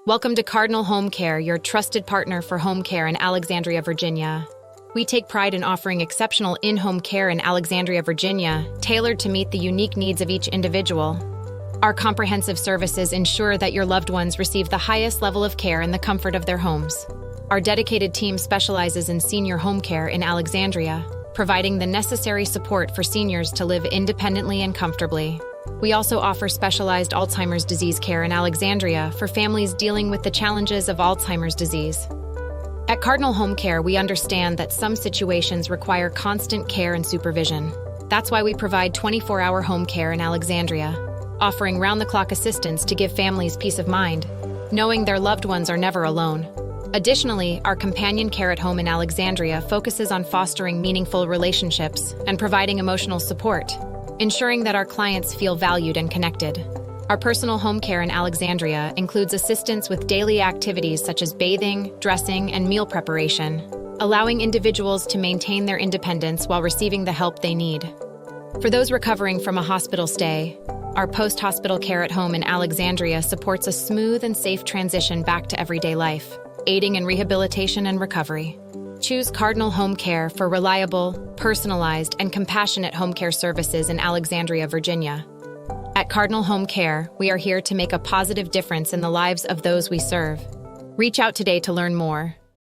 Welcome to Cardinal Home Care, your trusted partner for home care in Alexandria, Virginia. We take pride in offering exceptional in-home care in Alexandria, Virginia, tailored to meet the unique needs of each individual. Our comprehensive services ensure that your loved ones receive the highest level of care in the comfort of their homes. Our dedicated team specializes in senior home care in Alexandria, providing the necessary support for seniors to live independently and comfortably. We also offer specialized Alzheimer's disease care in Alexandria for families dealing with the challenges of Alzheimer's disease. At Cardinal Home Care, we understand that some situations require constant care and supervision. That's why we provide 24-hour home care in Alexandria, offering round-the-clock assistance to give families peace of mind, knowing their loved ones are never alone. Additionally, our companion care at home in Alexandria focuses on fostering meaningful relationships and providing emotional support, ensuring that our clients feel valued and connected. Our personal home care in Alexandria includes assistance with daily activities such as bathing, dressing, and meal preparation, allowing individuals to maintain their independence while receiving the help they need. For those recovering from a hospital stay, our post-hospital care at home in Alexandria supports a smooth and safe transition back to everyday life, aiding in rehabilitation and recovery. Choose Cardinal Home Care for reliable, personalized, and compassionate home care services in Alexandria, Virginia. At Cardinal Home Care, we are here to make a positive difference in the lives of those we serve. Reach out today to learn more.